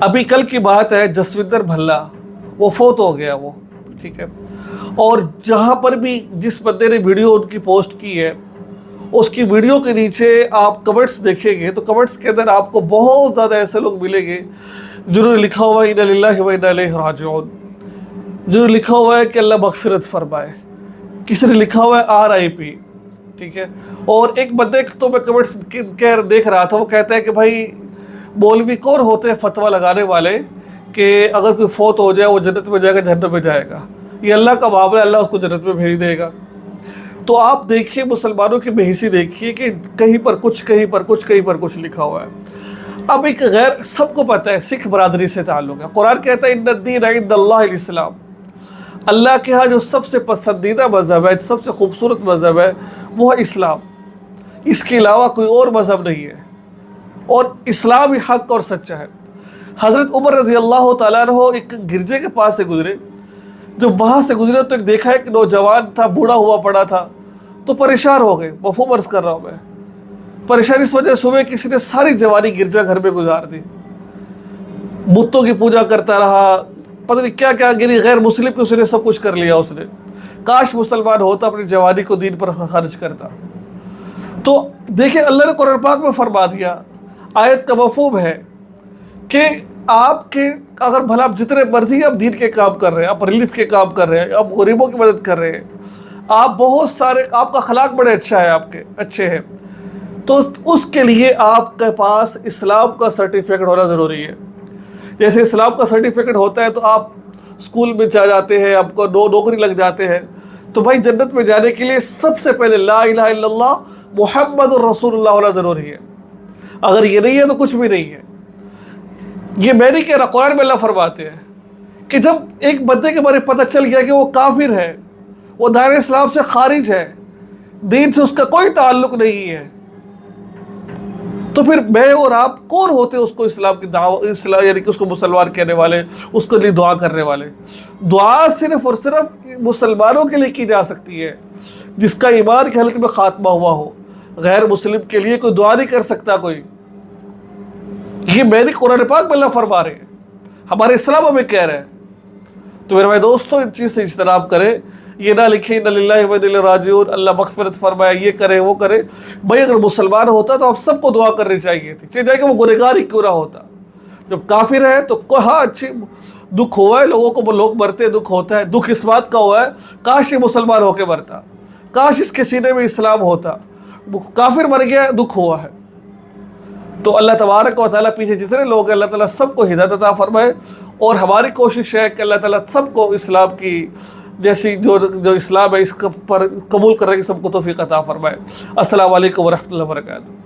ابھی کل کی بات ہے، جسوندر بھلا وہ فوت ہو گیا وہ، ٹھیک ہے، اور جہاں پر بھی جس بندے نے ویڈیو ان کی پوسٹ کی ہے، اس کی ویڈیو کے نیچے آپ کمنٹس دیکھیں گے تو کمنٹس کے اندر آپ کو بہت زیادہ ایسے لوگ ملیں گے جنہوں نے لکھا ہوا ہے اِنَّا لِلَّهِ وَإِنَّا إِلَيْهِ راجعون، جنہوں نے لکھا ہوا ہے کہ اللہ مغفرت فرمائے، کسی نے لکھا ہوا ہے RIP، ٹھیک ہے۔ اور ایک بندے تو میں کمنٹس دیکھ رہا تھا، وہ کہتا ہے کہ بھائی مولوی کون ہوتے ہیں فتویٰ لگانے والے کہ اگر کوئی فوت ہو جائے وہ جنت میں جائے گا جہنم میں جائے گا، یہ اللہ کا معاملہ، اللہ اس کو جنت میں بھیج دے گا۔ تو آپ دیکھیے مسلمانوں کی بےحسی دیکھیے کہ کہیں پر کچھ، کہیں پر کچھ، کہیں پر کچھ لکھا ہوا ہے۔ اب ایک غیر، سب کو پتہ ہے سکھ برادری سے تعلق ہے، قرآن کہتا ہے اِنَّ الدِّینَ عِندَ اللہِ الاسلام، اللہ کے ہاں جو سب سے پسندیدہ مذہب ہے، سب سے خوبصورت مذہب ہے وہ ہے اسلام، اس کے علاوہ کوئی اور مذہب نہیں ہے، اور اسلام ہی حق اور سچا ہے۔ حضرت عمر رضی اللہ تعالیٰ عنہ ایک گرجے کے پاس سے گزرے، جب وہاں سے گزرے تو ایک دیکھا ہے کہ نوجوان تھا، بوڑھا ہوا پڑا تھا، تو پریشان ہو گئے، مفہوم عرض کر رہا ہوں میں، پریشانی اس وجہ سے ہوئے کسی نے ساری جوانی گرجا گھر میں گزار دی، بتوں کی پوجا کرتا رہا، پتہ نہیں کیا کیا گری، غیر مسلم کی اس نے سب کچھ کر لیا اس نے، کاش مسلمان ہوتا اپنی جوانی کو دین پر خرچ کرتا۔ تو دیکھیں اللہ نے قرآن پاک میں فرما دیا، آیت کا مفہوم ہے کہ آپ کے اگر بھلا آپ جتنے مرضی آپ دین کے کام کر رہے ہیں، آپ ریلیف کے کام کر رہے ہیں، آپ غریبوں کی مدد کر رہے ہیں، آپ بہت سارے، آپ کا اخلاق بڑے اچھا ہے، آپ کے اچھے ہیں، تو اس کے لیے آپ کے پاس اسلام کا سرٹیفکیٹ ہونا ضروری ہے۔ جیسے اسلام کا سرٹیفکیٹ ہوتا ہے تو آپ اسکول میں چاہ جاتے ہیں، آپ کو نوکری لگ جاتے ہیں، تو بھائی جنت میں جانے کے لیے سب سے پہلے لا الہ الا اللہ محمد الرسول اللہ ہونا ضروری ہے۔ اگر یہ نہیں ہے تو کچھ بھی نہیں ہے۔ یہ میں نہیں کہہ رہا، قرآن میں اللہ فرماتے ہیں کہ جب ایک بندے کے بارے پتہ چل گیا کہ وہ کافر ہے، وہ دائرہ اسلام سے خارج ہے، دین سے اس کا کوئی تعلق نہیں ہے، تو پھر میں اور آپ کون ہوتے اس کو اسلام کی دعوت، یعنی کہ اس کو مسلمان کہنے والے، اس کے لیے دعا کرنے والے؟ دعا صرف اور صرف مسلمانوں کے لیے کی جا سکتی ہے جس کا ایمان کی حالت میں خاتمہ ہوا ہو، غیر مسلم کے لیے کوئی دعا نہیں کر سکتا کوئی۔ یہ میری قرآن پاک میں اللہ فرما رہے ہیں، ہمارے اسلام ہمیں کہہ رہے ہیں۔ تو میرے بھائی دوستو، ان چیز سے اجتناب کریں، یہ نہ لکھیں اِنَّا لِلَّهِ وَإِنَّا إِلَيْهِ راجعون، اللہ مغفرت فرمائے، یہ کرے وہ کرے۔ بھائی اگر مسلمان ہوتا تو آپ سب کو دعا کرنی چاہیے تھی، چاہے کہ وہ گنہگار ہی کیوں نہ ہوتا۔ جب کافر ہے تو ہاں اچھی دکھ ہوا ہے، لوگوں کو لوگ مرتے دکھ ہوتا ہے، دکھ اس بات کا ہوا ہے کاش یہ مسلمان ہو کے مرتا، کاش اس کے سینے میں اسلام ہوتا، کافر مر گیا، دکھ ہوا ہے۔ تو اللہ تبارک و تعالیٰ پیچھے جتنے لوگ ہیں اللہ تعالیٰ سب کو ہدایت عطا فرمائے، اور ہماری کوشش ہے کہ اللہ تعالیٰ سب کو اسلام کی جیسی جو اسلام ہے اس پر قبول کرنے کی سب کو توفیق عطا فرمائے۔ السلام علیکم ورحمۃ اللہ وبرکاتہ۔